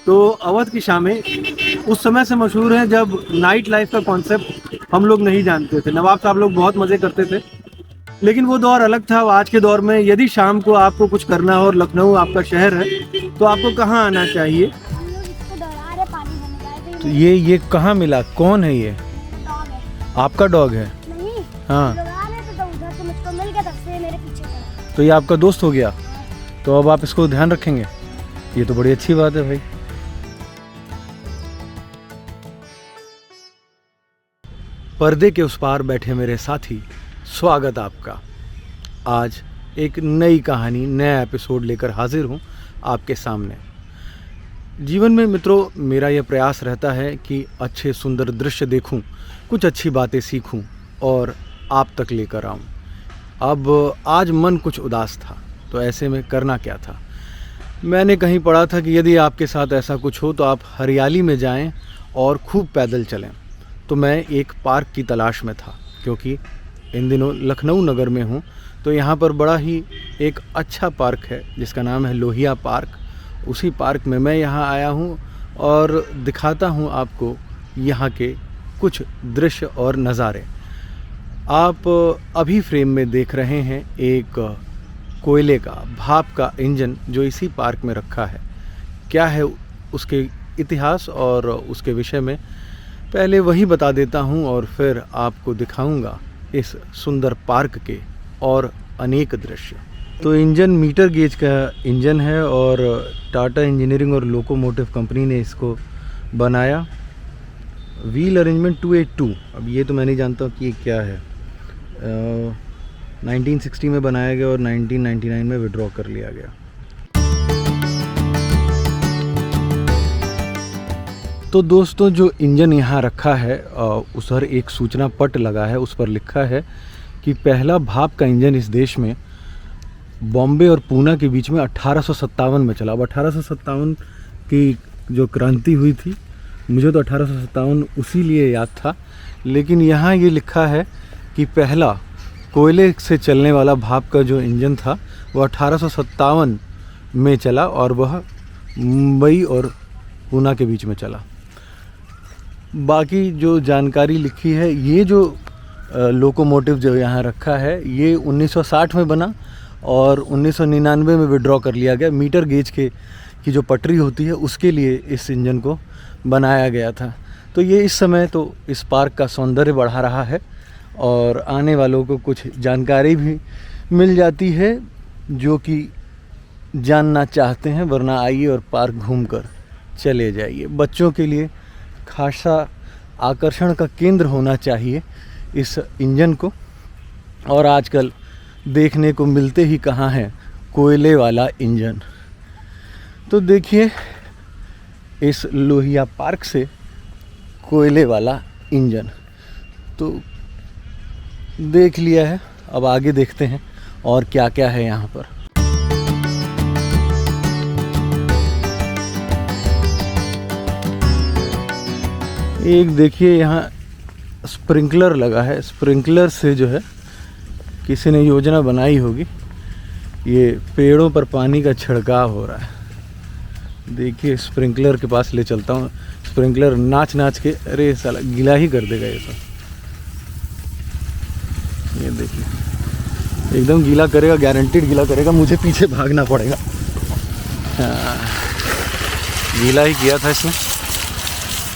तो अवध की शामें उस समय से मशहूर हैं जब नाइट लाइफ का कॉन्सेप्ट हम लोग नहीं जानते थे। नवाब साहब लोग बहुत मज़े करते थे, लेकिन वो दौर अलग था। आज के दौर में यदि शाम को आपको कुछ करना हो और लखनऊ आपका शहर है तो आपको कहाँ आना चाहिए? हम लोग इसको डरा रहे पानी भरने जाए तो ये कहाँ मिला? कौन है ये? डॉग है। आपका डॉग है? नहीं, हाँ। लोग आ रहे थे तो उधर से मुझको मिल गया, तब से मेरे पीछे पड़ा। तो ये आपका दोस्त हो गया? तो अब आप इसको ध्यान रखेंगे? ये तो बड़ी अच्छी बात है भाई। पर्दे के उस पार बैठे मेरे साथी, स्वागत आपका। आज एक नई कहानी, नया एपिसोड लेकर हाजिर हूँ आपके सामने। जीवन में मित्रों, मेरा यह प्रयास रहता है कि अच्छे सुंदर दृश्य देखूं, कुछ अच्छी बातें सीखूं और आप तक लेकर आऊं। अब आज मन कुछ उदास था, तो ऐसे में करना क्या था। मैंने कहीं पढ़ा था कि यदि आपके साथ ऐसा कुछ हो तो आप हरियाली में जाएं और खूब पैदल चलें। तो मैं एक पार्क की तलाश में था, क्योंकि इन दिनों लखनऊ नगर में हूँ, तो यहाँ पर बड़ा ही एक अच्छा पार्क है जिसका नाम है लोहिया पार्क। उसी पार्क में मैं यहाँ आया हूँ और दिखाता हूँ आपको यहाँ के कुछ दृश्य और नज़ारे। आप अभी फ्रेम में देख रहे हैं एक कोयले का, भाप का इंजन जो इसी पार्क में रखा है। क्या है उसके इतिहास और उसके विषय में पहले वही बता देता हूँ और फिर आपको दिखाऊंगा इस सुंदर पार्क के और अनेक दृश्य। तो इंजन मीटर गेज का इंजन है और टाटा इंजीनियरिंग और लोकोमोटिव कंपनी ने इसको बनाया। Wheel arrangement 282। अब ये तो मैं नहीं जानता कि ये क्या है। 1960 में बनाया गया और 1999 में विड्रॉ कर लिया गया। तो दोस्तों, जो इंजन यहाँ रखा है उस पर एक सूचना पट लगा है, उस पर लिखा है कि पहला भाप का इंजन इस देश में बॉम्बे और पूना के बीच में 1857 में चला। अब 1857 की जो क्रांति हुई थी, मुझे तो 1857 उसी लिए याद था, लेकिन यहाँ ये लिखा है कि पहला कोयले से चलने वाला भाप का जो इंजन था वो 1857 में चला और वह मुंबई और पूना के बीच में चला। बाकी जो जानकारी लिखी है, ये जो लोकोमोटिव जो यहाँ रखा है ये 1960 में बना और 1999 में विड्रॉ कर लिया गया। मीटर गेज की जो पटरी होती है उसके लिए इस इंजन को बनाया गया था। तो ये इस समय तो इस पार्क का सौंदर्य बढ़ा रहा है और आने वालों को कुछ जानकारी भी मिल जाती है जो कि जानना चाहते हैं। वरना आइए और पार्क घूमकर चले जाइए। बच्चों के लिए खासा आकर्षण का केंद्र होना चाहिए इस इंजन को। और आजकल देखने को मिलते ही कहाँ हैं कोयले वाला इंजन। तो देखिए इस लोहिया पार्क से कोयले वाला इंजन तो देख लिया है। अब आगे देखते हैं और क्या क्या है यहाँ पर। एक देखिए यहाँ स्प्रिंकलर लगा है। स्प्रिंकलर से जो है किसी ने योजना बनाई होगी, ये पेड़ों पर पानी का छिड़काव हो रहा है। देखिए स्प्रिंकलर के पास ले चलता हूँ। स्प्रिंकलर नाच नाच के, अरे साला गीला ही कर देगा ये सब। ये देखिए एकदम गीला करेगा, गारंटीड गीला करेगा। मुझे पीछे भागना पड़ेगा। हाँ, गीला ही किया था इसने।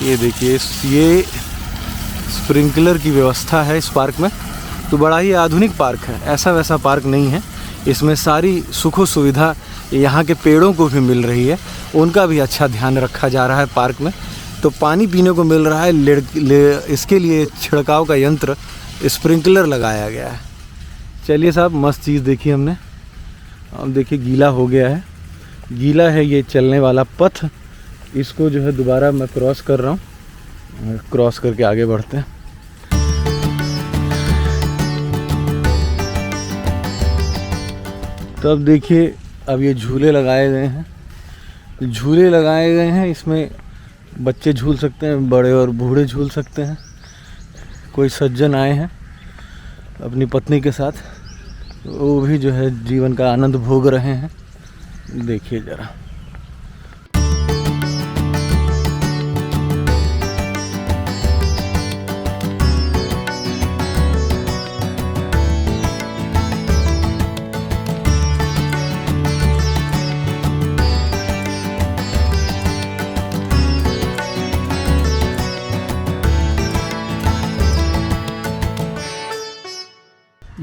ये देखिए ये स्प्रिंकलर की व्यवस्था है इस पार्क में। तो बड़ा ही आधुनिक पार्क है, ऐसा वैसा पार्क नहीं है। इसमें सारी सुखो सुविधा यहाँ के पेड़ों को भी मिल रही है, उनका भी अच्छा ध्यान रखा जा रहा है पार्क में। तो पानी पीने को मिल रहा है, इसके लिए छिड़काव का यंत्र स्प्रिंकलर लगाया गया है। चलिए साहब, मस्त चीज़ देखी हमने। अब देखिए गीला हो गया है, गीला है ये चलने वाला पथ। इसको जो है दोबारा मैं क्रॉस कर रहा हूँ। क्रॉस करके आगे बढ़ते हैं। तो अब देखिए, अब ये झूले लगाए गए हैं। झूले लगाए गए हैं, इसमें बच्चे झूल सकते हैं, बड़े और बूढ़े झूल सकते हैं। कोई सज्जन आए हैं अपनी पत्नी के साथ, वो भी जो है जीवन का आनंद भोग रहे हैं। देखिए ज़रा।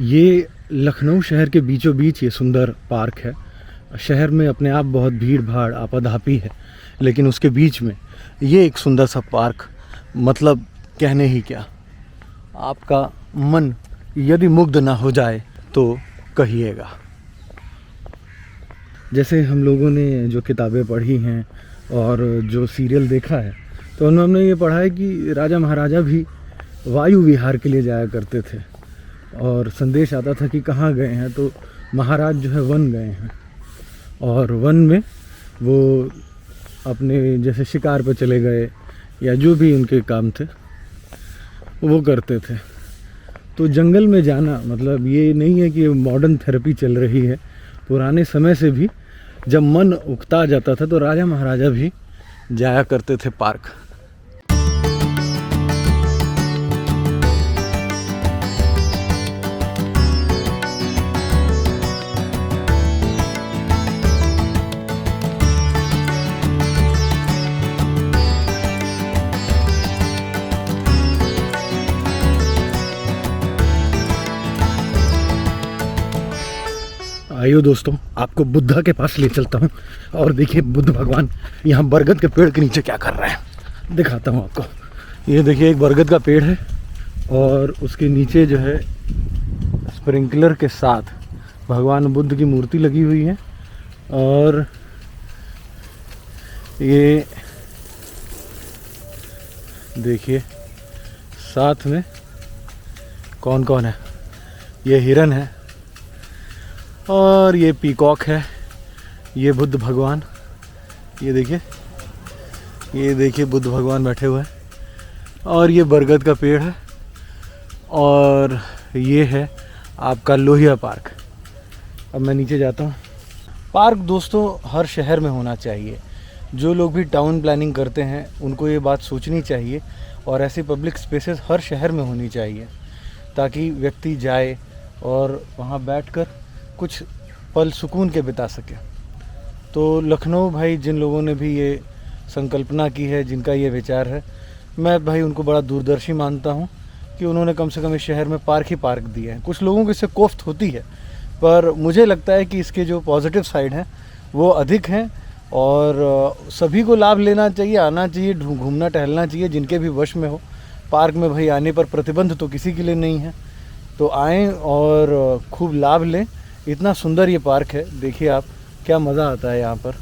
ये लखनऊ शहर के बीचों बीच ये सुंदर पार्क है। शहर में अपने आप बहुत भीड़ भाड़ आपाधापी है, लेकिन उसके बीच में ये एक सुंदर सा पार्क, मतलब कहने ही क्या। आपका मन यदि मुग्ध ना हो जाए तो कहिएगा। जैसे हम लोगों ने जो किताबें पढ़ी हैं और जो सीरियल देखा है, तो उनमें हमने ये पढ़ा है कि राजा महाराजा भी वायु विहार के लिए जाया करते थे और संदेश आता था कि कहाँ गए हैं, तो महाराज जो है वन गए हैं और वन में वो अपने जैसे शिकार पर चले गए या जो भी उनके काम थे वो करते थे। तो जंगल में जाना मतलब ये नहीं है कि मॉडर्न थेरेपी चल रही है। पुराने समय से भी जब मन उकता जाता था तो राजा महाराजा भी जाया करते थे पार्क। आइए दोस्तों, आपको बुद्धा के पास ले चलता हूँ और देखिए बुद्ध भगवान यहाँ बरगद के पेड़ के नीचे क्या कर रहे हैं, दिखाता हूँ आपको। ये देखिए एक बरगद का पेड़ है और उसके नीचे जो है स्प्रिंकलर के साथ भगवान बुद्ध की मूर्ति लगी हुई है। और ये देखिए साथ में कौन कौन है, ये हिरन है और ये पीकॉक है, ये बुद्ध भगवान, ये देखिए बुद्ध भगवान बैठे हुए हैं और ये बरगद का पेड़ है और ये है आपका लोहिया पार्क। अब मैं नीचे जाता हूँ। पार्क दोस्तों हर शहर में होना चाहिए। जो लोग भी टाउन प्लानिंग करते हैं उनको ये बात सोचनी चाहिए और ऐसी पब्लिक स्पेसेस हर शहर में होनी चाहिए ताकि व्यक्ति जाए और वहाँ बैठकर कुछ पल सुकून के बिता सके। तो लखनऊ भाई जिन लोगों ने भी ये संकल्पना की है, जिनका ये विचार है, मैं भाई उनको बड़ा दूरदर्शी मानता हूँ कि उन्होंने कम से कम इस शहर में पार्क दिए हैं। कुछ लोगों को इससे कोफ्त होती है, पर मुझे लगता है कि इसके जो पॉजिटिव साइड हैं वो अधिक हैं और सभी को लाभ लेना चाहिए, आना चाहिए, घूमना टहलना चाहिए जिनके भी वश में हो। पार्क में भाई आने पर प्रतिबंध तो किसी के लिए नहीं है, तो आएँ और खूब लाभ लें। इतना सुंदर ये पार्क है, देखिए आप, क्या मज़ा आता है यहाँ पर।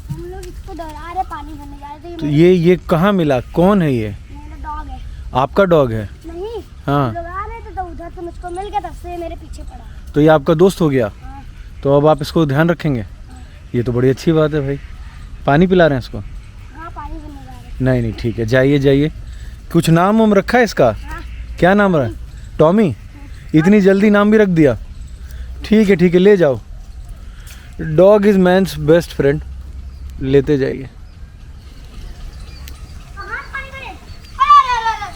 हम लोग इसको डरा रहे, पानी भरने जा रहे थे। तो ये कहाँ मिला, कौन है ये? मेरा डॉग है। आपका डॉग है? नहीं, हाँ। हम लोग आ रहे थे तो उधर से मुझको मिल गया, तब से मेरे पीछे पड़ा। तो ये आपका दोस्त हो गया? हाँ। तो अब आप इसको ध्यान रखेंगे? ये तो बड़ी अच्छी बात है भाई। पानी पिला रहे हैं इसको? हाँ, पानी भरने जा रहे। नहीं नहीं, ठीक है, जाइए। कुछ नाम वाम रखा है इसका? हाँ। क्या नाम रहा है? टॉमी? इतनी जल्दी नाम भी रख दिया? ठीक है, ले जाओ। Dog is man's best friend, लेते जाइए। हाँ, पानी भरे। अरे।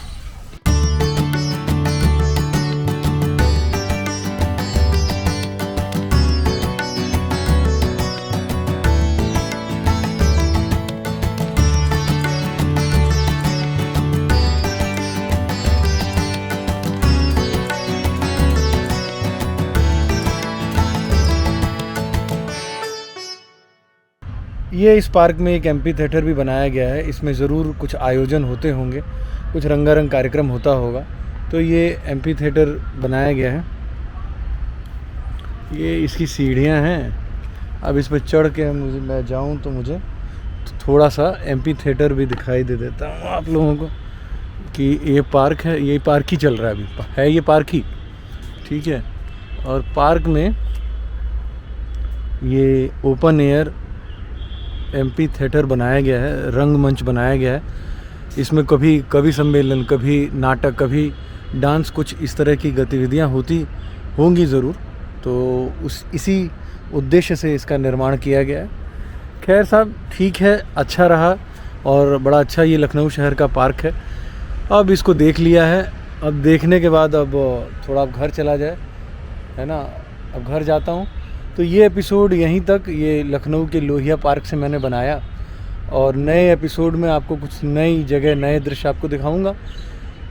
ये इस पार्क में एक एम्पी थिएटर भी बनाया गया है। इसमें ज़रूर कुछ आयोजन होते होंगे, कुछ रंगारंग कार्यक्रम होता होगा, तो ये एम्पी थिएटर बनाया गया है। ये इसकी सीढ़ियाँ हैं। अब इस पर चढ़ के मैं जाऊँ तो मुझे थोड़ा सा एम्पी थिएटर भी दिखाई दे देता हूँ आप लोगों को कि ये पार्क है, ये पार्क ही चल रहा है अभी, है ये पार्क ही, ठीक है। और पार्क में ये ओपन एयर एम्पी थिएटर बनाया गया है, रंगमंच बनाया गया है। इसमें कभी कवि सम्मेलन, कभी नाटक, कभी डांस, कुछ इस तरह की गतिविधियां होती होंगी ज़रूर। तो इसी उद्देश्य से इसका निर्माण किया गया है। खैर साहब, ठीक है, अच्छा रहा और बड़ा अच्छा ये लखनऊ शहर का पार्क है। अब इसको देख लिया है, अब देखने के बाद अब थोड़ा अब घर चला जाए, है ना। अब घर जाता हूँ, तो ये एपिसोड यहीं तक, ये लखनऊ के लोहिया पार्क से मैंने बनाया, और नए एपिसोड में आपको कुछ नई जगह, नए दृश्य आपको दिखाऊंगा।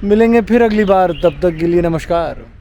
मिलेंगे फिर अगली बार, तब तक के लिए नमस्कार।